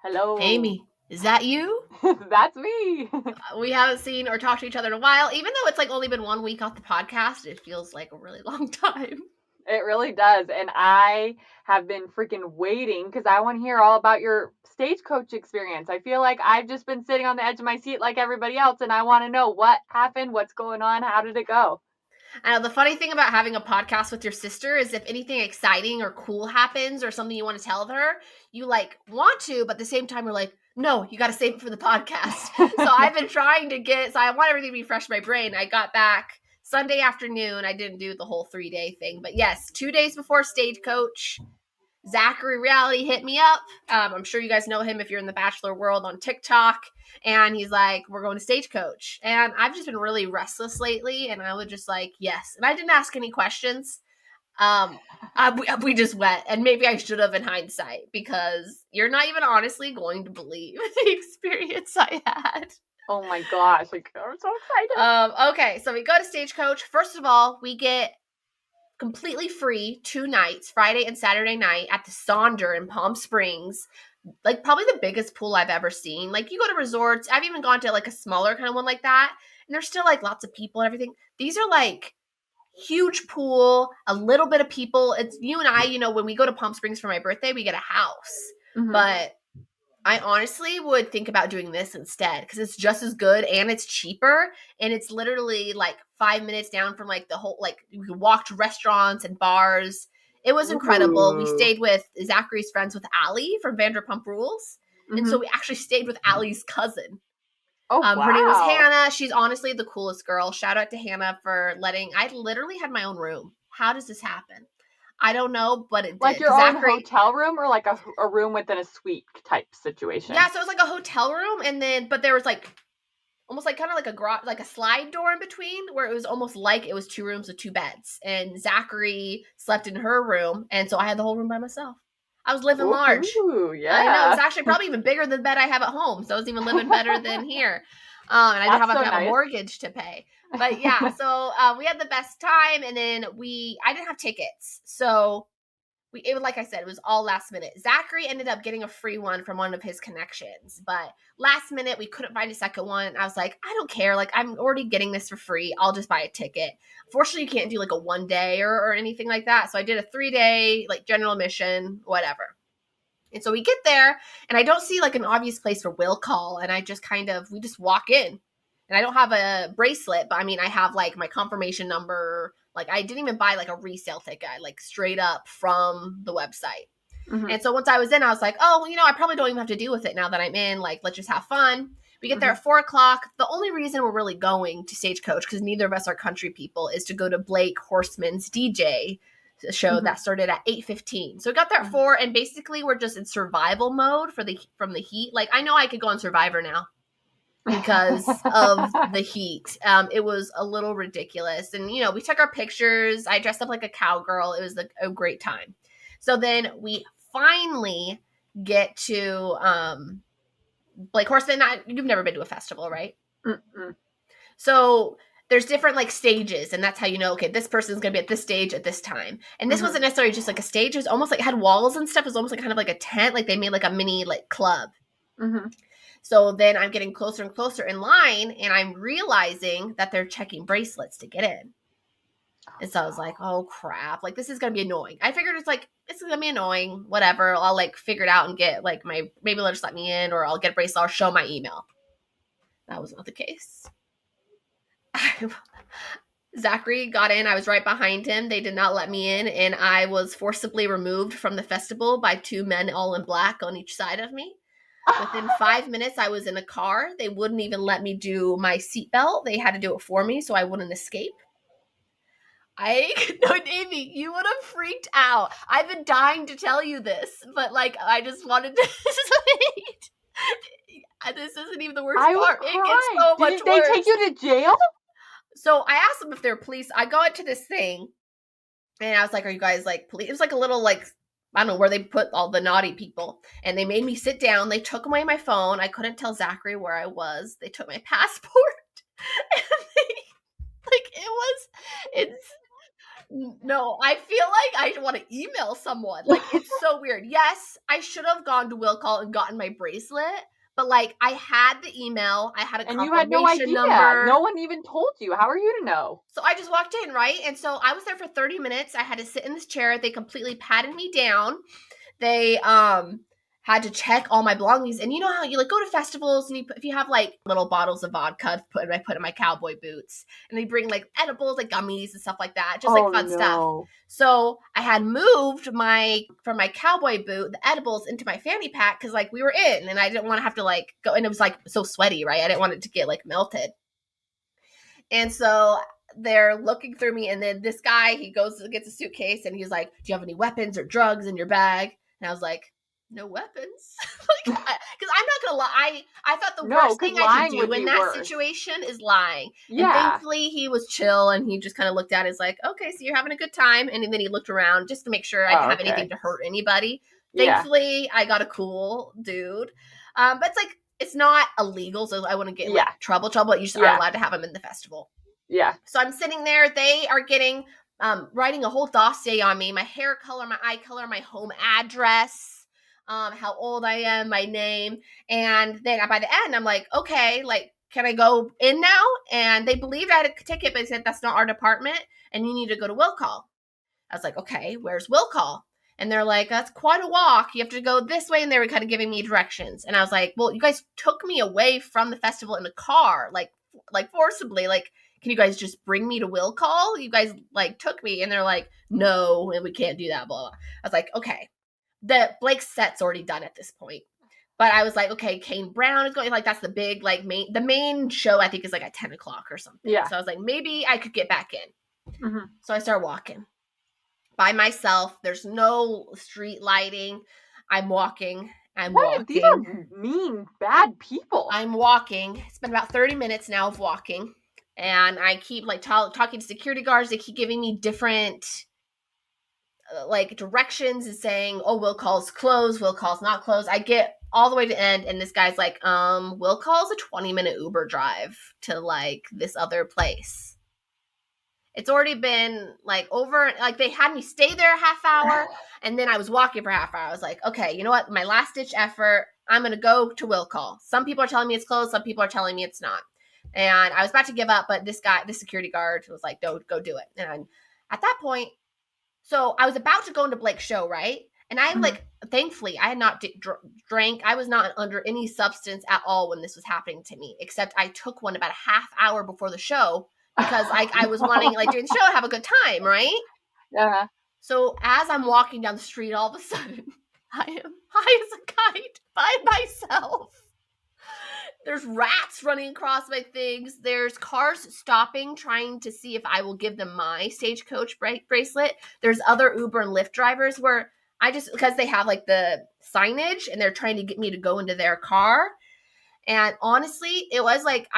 Hello. Amy, is that you? That's me. We haven't seen or talked to each other in a while. Even though it's like only been 1 week off the podcast, it feels like a really long time. It really does. And I have been freaking waiting because I want to hear all about your Stagecoach experience. I feel like I've just been sitting on the edge of my seat like everybody else, and I want to know what happened, what's going on, how did it go? I know the funny thing about having a podcast with your sister is if anything exciting or cool happens or something you want to tell her, you like want to, but at the same time you're like, no, you got to save it for the podcast. So I've been trying to so I want everything to be fresh in my brain. I got back Sunday afternoon. I didn't do the whole 3-day thing, but yes, 2 days before Stagecoach, Zachary Reality hit me up. I'm sure you guys know him if you're in the Bachelor world on TikTok. And he's like, we're going to Stagecoach. And I've just been really restless lately. And I was just like, yes. And I didn't ask any questions. We just went. And maybe I should have in hindsight because you're not even honestly going to believe the experience I had. Oh my gosh. I'm so excited. Okay, so we go to Stagecoach. First of all, we get completely free 2 nights, Friday and Saturday night at the Sonder in Palm Springs. Like probably the biggest pool I've ever seen. Like you go to resorts, I've even gone to like a smaller kind of one like that, and there's still like lots of people and everything. These are like huge pool, a little bit of people. It's you and I, when we go to Palm Springs for my birthday, we get a house. Mm-hmm. But I honestly would think about doing this instead because it's just as good and it's cheaper and it's literally like 5 minutes down from like the whole, like you can walk to restaurants and bars. It was incredible. Ooh. We stayed with Zachary's friends with Allie from Vanderpump Rules. Mm-hmm. And so we actually stayed with Allie's cousin. Oh, wow. Her name was Hannah. She's honestly the coolest girl. Shout out to Hannah for I literally had my own room. How does this happen? I don't know, but it did. Like your own hotel room or like a room within a suite type situation? Yeah, so it was like a hotel room but there was like almost like kind of like a garage, like a slide door in between where it was almost like it was 2 rooms with 2 beds. And Zachary slept in her room. And so I had the whole room by myself. I was living large. Yeah. I know. It was actually probably even bigger than the bed I have at home. So I was even living better than here. And I didn't have to have a mortgage to pay. But yeah, so we had the best time. And then I didn't have tickets. So like I said, it was all last minute. Zachary ended up getting a free one from one of his connections. But last minute, we couldn't find a second one. I was like, I don't care. Like, I'm already getting this for free. I'll just buy a ticket. Fortunately, you can't do like a 1 day or anything like that. So I did a 3-day, like general admission, whatever. And so we get there and I don't see like an obvious place for will call. And I just we just walk in. And I don't have a bracelet, but I mean, I have like my confirmation number. Like I didn't even buy like a resale ticket, like straight up from the website. Mm-hmm. And so once I was in, I was like, oh, I probably don't even have to deal with it now that I'm in. Like, let's just have fun. We get there at 4:00. The only reason we're really going to Stagecoach, because neither of us are country people, is to go to Blake Horseman's DJ show that started at 8:15. So we got there at 4, and basically we're just in survival mode from the heat. Like I know I could go on Survivor now because of the heat. It was a little ridiculous. And, we took our pictures. I dressed up like a cowgirl. It was a great time. So then we finally get to Blake Horseman. You've never been to a festival, right? Mm-mm. So there's different like stages, and that's how you know, okay, this person's going to be at this stage at this time. And this wasn't necessarily just like a stage. It was almost like it had walls and stuff. It was almost like kind of like a tent. Like they made like a mini like club. Mm-hmm. So then I'm getting closer and closer in line, and I'm realizing that they're checking bracelets to get in. And so I was like, oh, crap. Like, this is going to be annoying. I figured it's going to be annoying. Whatever. I'll, like, figure it out and get, like, maybe they'll just let me in, or I'll get a bracelet. I'll show my email. That was not the case. Zachary got in. I was right behind him. They did not let me in, and I was forcibly removed from the festival by 2 men all in black on each side of me. Within 5 minutes, I was in a car. They wouldn't even let me do my seatbelt. They had to do it for me so I wouldn't escape. Amy, you would have freaked out. I've been dying to tell you this, but like I just wanted to. This isn't even the worst part. It gets so much worse. Did they take you to jail? So I asked them if they're police. I go into this thing, and I was like, "Are you guys like police?" It was like a little like. I don't know where they put all the naughty people. And they made me sit down. They took away my phone. I couldn't tell Zachary where I was. They took my passport. And No, I feel like I want to email someone. Like, it's so weird. Yes, I should have gone to Will Call and gotten my bracelet, but like I had the email, I had a And you had no confirmation idea. number. No one even told you. How are you to know? So I just walked in, right? And so I was there for 30 minutes. I had to sit in this chair. They completely patted me down. They had to check all my belongings. And you know how you like go to festivals and if you have like little bottles of vodka I put in my cowboy boots, and they bring like edibles, like gummies and stuff like that, just like fun stuff. So I had moved from my cowboy boot the edibles into my fanny pack because like we were in, and I didn't want to have to like go, and it was like so sweaty, right? I didn't want it to get like melted. And so they're looking through me, and then this guy, he goes and gets a suitcase, and he's like, do you have any weapons or drugs in your bag? And I was like, no weapons. Because I'm not gonna lie, I thought the worst thing I could do in that situation is lying. Yeah. And thankfully he was chill, and he just kind of looked at it as like, okay, so you're having a good time. And then he looked around just to make sure I didn't have anything to hurt anybody. Thankfully I got a cool dude. But it's like, it's not illegal, so I wouldn't get like trouble. You just aren't allowed to have them in the festival. Yeah. So I'm sitting there. They are getting writing a whole dossier on me, my hair color, my eye color, my home address, how old I am, my name. And then by the end, I'm like, okay, like, can I go in now? And they believed I had a ticket, but they said, that's not our department, and you need to go to Will Call. I was like, okay, where's Will Call? And they're like, that's quite a walk. You have to go this way. And they were kind of giving me directions. And I was like, well, you guys took me away from the festival in a car, like forcibly. Like, can you guys just bring me to Will Call? You guys like took me. And they're like, no, and we can't do that, blah, blah. I was like, okay. The Blake's set's already done at this point. But I was like, okay, Kane Brown is going, like, that's the big, like, the main show, I think, is like at 10 o'clock or something. Yeah. So I was like, maybe I could get back in. Mm-hmm. So I started walking by myself. There's no street lighting. I'm walking. These are mean, bad people. I'm walking. It's been about 30 minutes now of walking. And I keep like talking to security guards. They keep giving me different like directions and saying, oh, Will Call's closed. Will Call's not closed. I get all the way to the end, and this guy's like, Will Call's a 20-minute Uber drive to like this other place. It's already been like over, like they had me stay there a half hour, and then I was walking for a half hour. I was like, okay, you know what? My last ditch effort, I'm going to go to Will Call. Some people are telling me it's closed. Some people are telling me it's not. And I was about to give up, but this security guard was like, no, go do it. And at that point, so I was about to go into Blake's show, right? And I like, thankfully, I had not drank. I was not under any substance at all when this was happening to me, except I took one about a half hour before the show because I was wanting, like, during the show, have a good time, right? Yeah. So as I'm walking down the street, all of a sudden, I am high as a kite by myself. There's rats running across my things. There's cars stopping, trying to see if I will give them my Stagecoach bracelet. There's other Uber and Lyft drivers where because they have like the signage and they're trying to get me to go into their car. And honestly, it was like,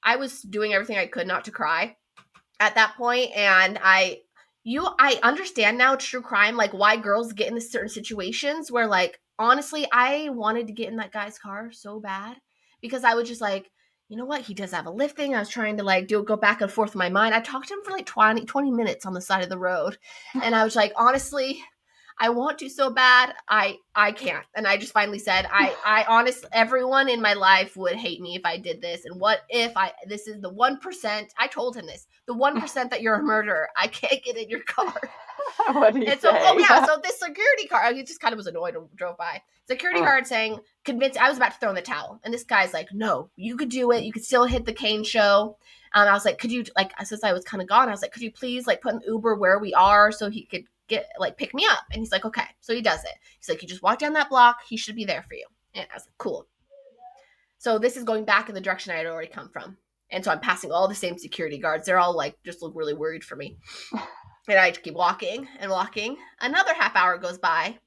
I was doing everything I could not to cry at that point. And I understand now true crime, like why girls get in certain situations where like, honestly, I wanted to get in that guy's car so bad because I was just like, you know what? He does have a Lyft thing. I was trying to like go back and forth in my mind. I talked to him for like 20 minutes on the side of the road. And I was like, honestly, I want to so bad. I can't. And I just finally said, I honestly, everyone in my life would hate me if I did this. And what if this is the 1%, I told him this, the 1% that you're a murderer. I can't get in your car. What did he say? So this security guard, he just kind of was annoyed and drove by. Security guard saying, convinced, I was about to throw in the towel. And this guy's like, no, you could do it. You could still hit the Kane show. I was like, could you, like, since I was kind of gone, I was like, could you please like put an Uber where we are so he could get like pick me up? And he's like, okay. So he does it. He's like, you just walk down that block, he should be there for you. And I was like, cool. So this is going back in the direction I had already come from. And so I'm passing all the same security guards. They're all like just look really worried for me. And I keep walking and walking. Another half hour goes by.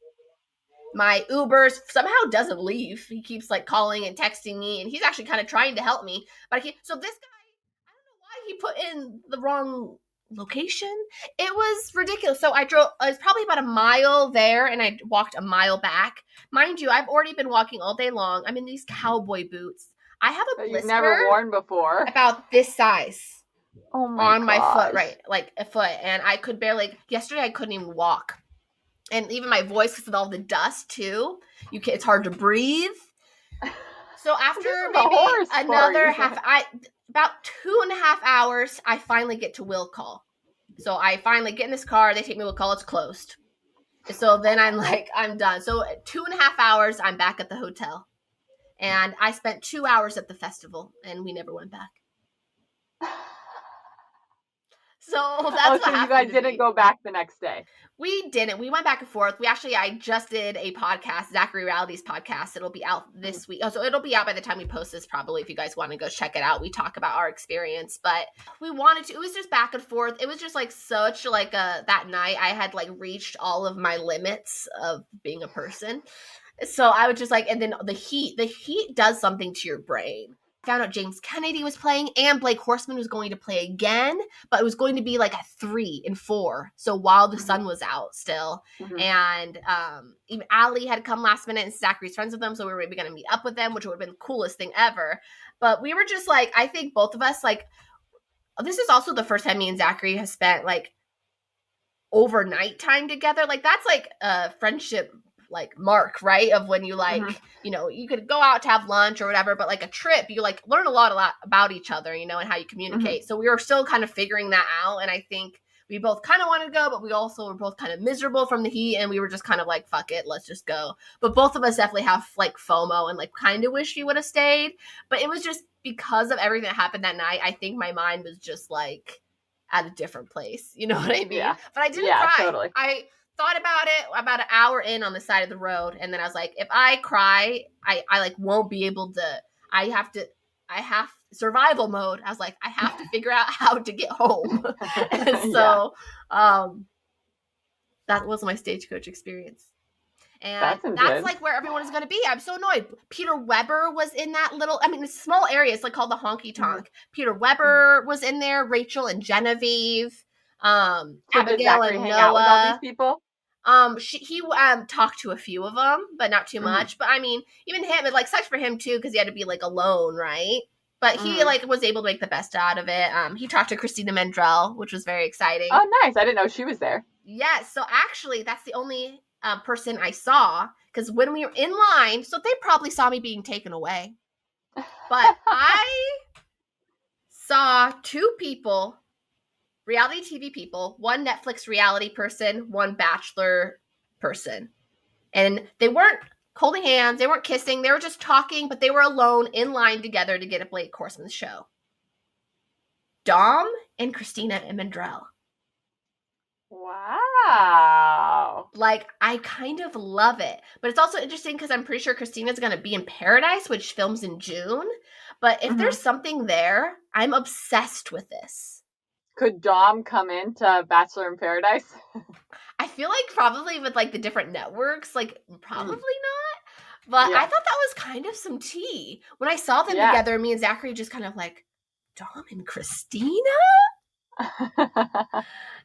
My Uber somehow doesn't leave. He keeps like calling and texting me, and he's actually kind of trying to help me. But so this guy, I don't know why he put in the wrong location. It was ridiculous. So I was probably about a mile there, and I walked a mile back. Mind you, I've already been walking all day long. I'm in these cowboy boots. I have a blister you've never worn before. About this size. Oh my on my foot, gosh. right, like a foot, and I could barely. Yesterday, I couldn't even walk, and even my voice because of all the dust too. It's hard to breathe. So after This is a maybe horror another story. about 2.5 hours, I finally get to will call. So I finally get in this car. They take me to will call. It's closed. So then I'm like, I'm done. So 2.5 hours, I'm back at the hotel. And I spent 2 hours at the festival, and we never went back. So that's so you guys didn't go back the next day? We didn't. We went back and forth. I just did a podcast, Zachary Reality's podcast. It'll be out this week. Oh, so it'll be out by the time we post this, probably, if you guys want to go check it out. We talk about our experience, but we wanted to, it was just back and forth. It was just like that night I had like reached all of my limits of being a person. So I was just like, and then the heat does something to your brain. Found out James Kennedy was playing and Blake Horseman was going to play again, but it was going to be like at 3 and 4. So while the sun was out still. And even Allie had come last minute and Zachary's friends with them. So we were maybe going to meet up with them, which would have been the coolest thing ever. But we were just like, I think both of us, like, this is also the first time me and Zachary have spent like overnight time together. Like that's like a friendship like mark, right? Of when you like, you know, you could go out to have lunch or whatever, but like a trip, you like learn a lot about each other, you know, and how you communicate. So we were still kind of figuring that out. And I think we both kind of wanted to go, but we also were both kind of miserable from the heat. And we were just kind of like, fuck it, let's just go. But both of us definitely have like FOMO and like kind of wish we would have stayed. But it was just because of everything that happened that night. I think my mind was just like at a different place. You know what I mean? Yeah. But I didn't cry. Totally. I thought about it about an hour in on the side of the road, and then I was like, if I cry, I like won't be able to. I have survival mode. I was like, I have to figure out how to get home. And so that was my Stagecoach experience. And that's like where everyone is going to be. I'm so annoyed. Peter Weber was in that little, I mean, it's a small area. It's like called the Honky Tonk. Peter Weber was in there. Rachel and Genevieve. Abigail and Noah. Out with all these people? He talked to a few of them, but not too much. But I mean, even him, it like sucks for him too, because he had to be like alone, right? But he like was able to make the best out of it. He talked to Christina Mendrell, which was very exciting. Oh, nice. I didn't know she was there. Yes. So actually, that's the only person I saw, because when we were in line, so they probably saw me being taken away. But I saw 2 people, reality TV people, one Netflix reality person, one Bachelor person. And they weren't holding hands, they weren't kissing, they were just talking, but they were alone in line together to get a Blake Horseman show. Dom and Christina Mendrell. Wow. Like, I kind of love it. But it's also interesting because I'm pretty sure Christina's going to be in Paradise, which films in June. But if there's something there, I'm obsessed with this. Could Dom come into Bachelor in Paradise? I feel like probably with like the different networks, like probably not. But I thought that was kind of some tea. When I saw them together, me and Zachary just kind of like, Dom and Christina?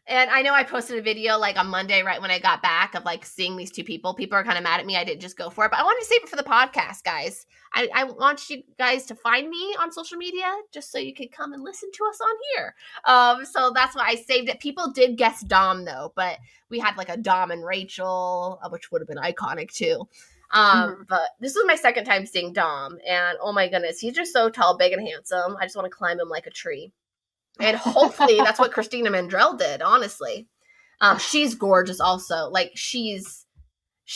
And I know I posted a video like on Monday right when I got back of like seeing these 2 people. People are kind of mad at me. I didn't just go for it, but I wanted to save it for the podcast, guys. I want you guys to find me on social media just so you can come and listen to us on here. So that's why I saved it. People did guess Dom though, but we had like a Dom and Rachel, which would have been iconic too. But this was my second time seeing Dom, and oh my goodness, he's just so tall, big, and handsome. I just want to climb him like a tree. And hopefully that's what Christina Mendrell did, honestly. She's gorgeous also. Like, she's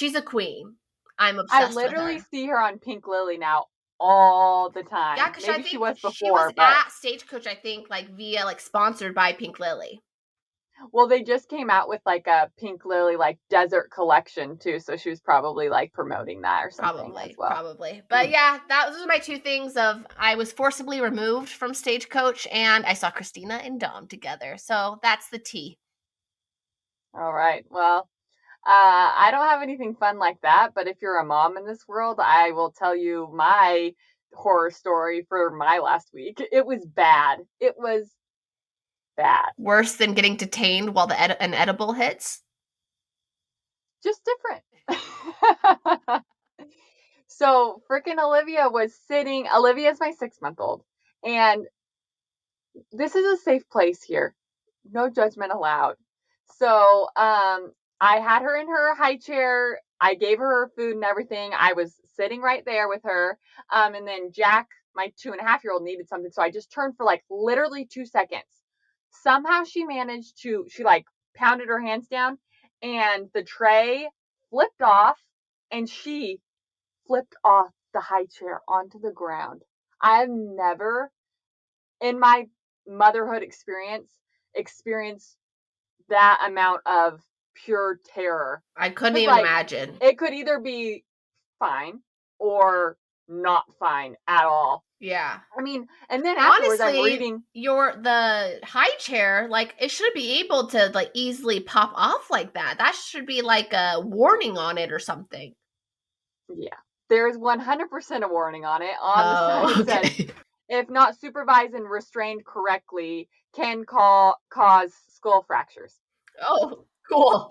a queen. I'm obsessed with her. I literally see her on Pink Lily now all the time. Yeah, because I think she was before. She was at Stagecoach, I think, like, via, like, sponsored by Pink Lily. Well, they just came out with, like, a Pink Lily, like, desert collection, too, so she was probably, like, promoting that or something as well. Probably. But, yeah, those are my 2 things of I was forcibly removed from Stagecoach, and I saw Christina and Dom together. So that's the tea. All right. Well, I don't have anything fun like that, but if you're a mom in this world, I will tell you my horror story for my last week. It was bad. It was bad. Worse than getting detained while an edible hits? Just different. So freaking Olivia's my 6-month-old, and this is a safe place here. No judgment allowed. So, I had her in her high chair. I gave her her food and everything. I was sitting right there with her. And then Jack, my 2.5-year-old, needed something. So I just turned for like literally 2 seconds. Somehow she like pounded her hands down and the tray flipped off and she flipped off the high chair onto the ground. I've never in my motherhood experienced that amount of pure terror. I couldn't Because even like imagine. it could either be fine or not fine at all. Yeah. I mean, and then afterwards I'm Honestly, reading. the high chair, like it should be able to like easily pop off like that. That should be like a warning on it or something. Yeah, there's 100% a warning on it. On the side Oh, it says, okay. if not supervised and restrained correctly, can cause skull fractures. Oh, cool.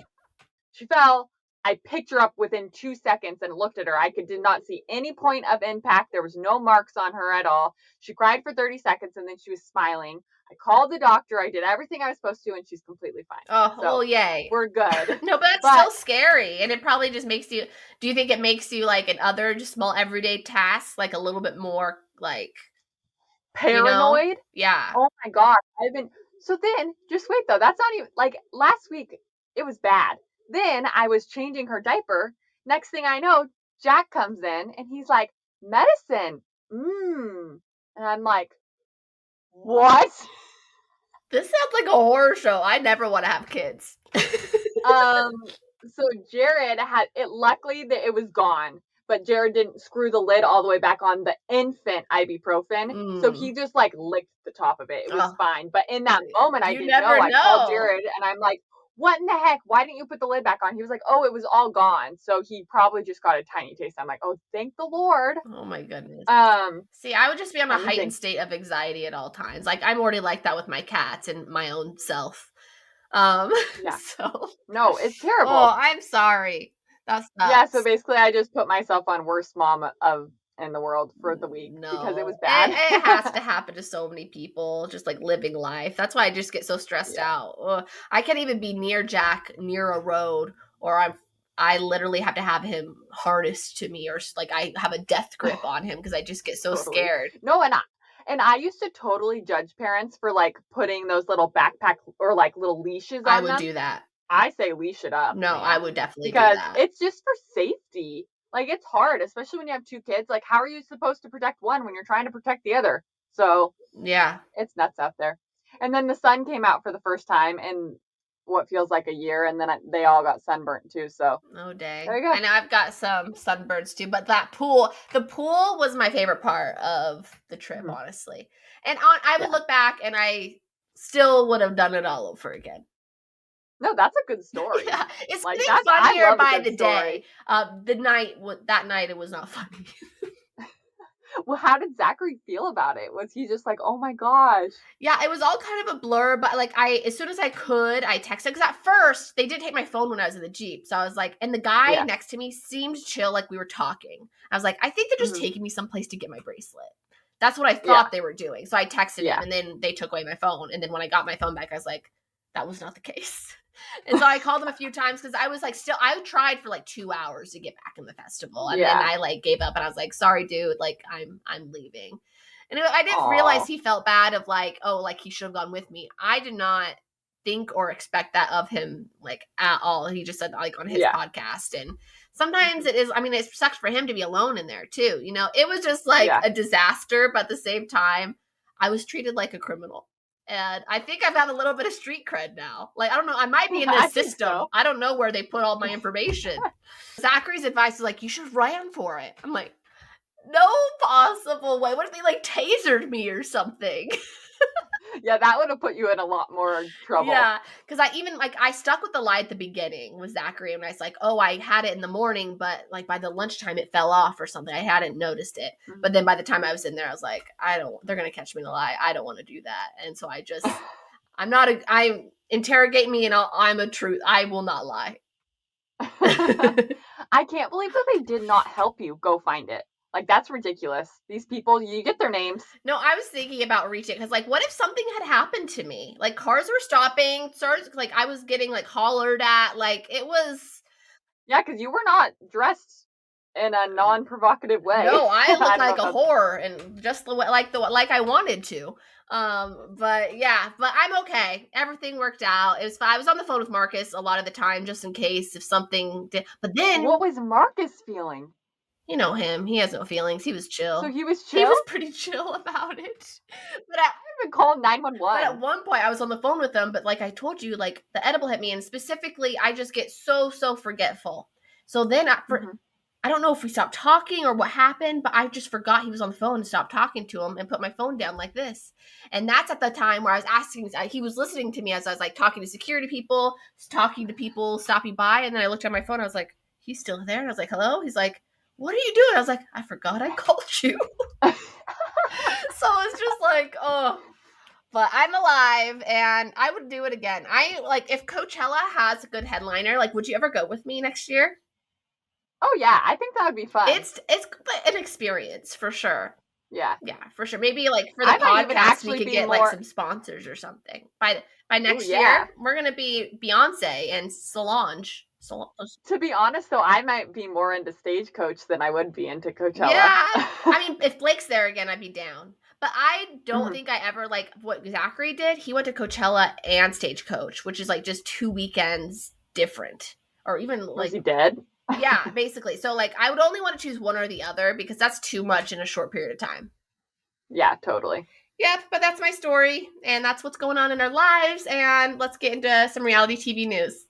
She fell. I picked her up within 2 seconds and looked at her. Did not see any point of impact. There was no marks on her at all. She cried for 30 seconds and then she was smiling. I called the doctor. I did everything I was supposed to, and she's completely fine. Oh, So well, yay. we're good. No, but that's still scary. And it probably just makes you, do you think it makes you like in other just small everyday tasks, like a little bit more like, paranoid. Yeah. Oh my God. So then, just wait though. That's not even, like, last week, it was bad. Then I was changing her diaper. Next thing I know, Jack comes in and he's like, medicine. And I'm like, what? This sounds like a horror show. I never want to have kids. um, so Jared had it, luckily that it was gone, but Jared didn't screw the lid all the way back on the infant ibuprofen. So he just like licked the top of it. It was fine. But in that moment, I You didn't know. never I called know. Jared and I'm like, what in the heck? Why didn't you put the lid back on? He was like, oh, it was all gone. So he probably just got a tiny taste. I'm like, oh, thank the Lord. Oh my goodness. Um, See, I would just be on a let me heightened think. state of anxiety at all times. Like I'm already like that with my cats and my own self. Yeah. So No, it's terrible. Oh, I'm sorry. That sucks. Yeah, so basically I just put myself on worst mom of in the world for the week because it was bad. It has to happen to so many people, just like living life. That's why I just get so stressed out. Ugh. I can't even be near Jack near a road, or I literally have to have him harnessed to me, or like I have a death grip on him because I just get so Totally. scared. No, and I used to totally judge parents for like putting those little backpack or like little leashes on I would them. do that. I say leash it up. No, man, I would definitely do because that. it's just for safety. Like it's hard, especially when you have two kids. Like how are you supposed to protect one when you're trying to protect the other? So yeah, it's nuts out there. And then the sun came out for the first time in what feels like a year, and then they all got sunburnt too. So oh dang, there you go. I know I've got some sunbirds too, but the pool was my favorite part of the trip, honestly. And I would look back and I still would have done it all over again. No, that's a good story. Yeah, it's like getting funnier by the story. day. That night it was not funny. Well, how did Zachary feel about it? Was he just like, oh my gosh? Yeah, it was all kind of a blur, but like as soon as I could, I texted because at first they did take my phone when I was in the Jeep. So I was like, and the guy next to me seemed chill, like we were talking. I was like, I think they're just taking me someplace to get my bracelet. That's what I thought they were doing. So I texted him and then they took away my phone. And then when I got my phone back, I was like, that was not the case. And so I called him a few times because I was like, I tried for like 2 hours to get back in the festival. And then I like gave up and I was like, sorry, dude, like I'm leaving. And I didn't realize he felt bad of like, oh, like he should have gone with me. I did not think or expect that of him like at all. He just said like on his podcast. And sometimes it is, I mean, it sucks for him to be alone in there too. You know, it was just like a disaster, but at the same time, I was treated like a criminal. And I think I've got a little bit of street cred now. Like, I don't know. I might be in the system. So. I don't know where they put all my information. Zachary's advice is like, you should run for it. I'm like, no possible way. What if they like tasered me or something? Yeah, that would have put you in a lot more trouble. Yeah, because I stuck with the lie at the beginning with Zachary, and I was like, oh, I had it in the morning, but like by the lunchtime it fell off or something. I hadn't noticed it. But then by the time I was in there, I was like, they're going to catch me in a lie. I don't want to do that. And so I interrogate me and I'm a truth. I will not lie. I can't believe that they did not help you go find it. Like, that's ridiculous. These people, you get their names. No, I was thinking about reaching because, like, what if something had happened to me? Like, cars were stopping, like, I was getting, like, hollered at. Like, it was. Yeah, because you were not dressed in a non-provocative way. No, I I looked don't know like if a that's... whore and just like I wanted to. But yeah, but I'm okay. Everything worked out. It was fine. I was on the phone with Marcus a lot of the time just in case if something did. But then What was Marcus feeling? you know him. He has no feelings. He was So chill. he was He chill? was pretty chill about it. But I even called But 911. at one point, I was on the phone with them. But like I told you, like the edible hit me, and specifically, I just get so forgetful. So then, I don't know if we stopped talking or what happened, but I just forgot he was on the phone and stopped talking to him and put my phone down like this. And that's at the time where I was asking. He was listening to me as I was like talking to security people, talking to people stopping by, and then I looked at my phone. I was like, "He's still there." And I was like, "Hello." He's like, "What are you doing?" I was like, "I forgot I called you." So it's just like, oh. But I'm alive and I would do it again. I like if Coachella has a good headliner, like would you ever go with me next year? Oh yeah, I think that would be fun. It's an experience for sure. Yeah. Yeah, for sure. Maybe like for the I might even podcast we actually could be get like more... some sponsors or something. By Ooh, next yeah. year, we're going to be Beyonce and Solange. To be honest, though, I might be more into Stagecoach than I would be into Coachella. Yeah. I mean, if Blake's there again, I'd be down. But I don't Mhm. think I ever like what Zachary did. He went to Coachella and Stagecoach, which is like just 2 weekends different. Or even Was like he dead? yeah, basically. So like I would only want to choose one or the other because that's too much in a short period of time. Yeah, totally. Yep, but that's my story and that's what's going on in our lives and let's get into some reality TV news.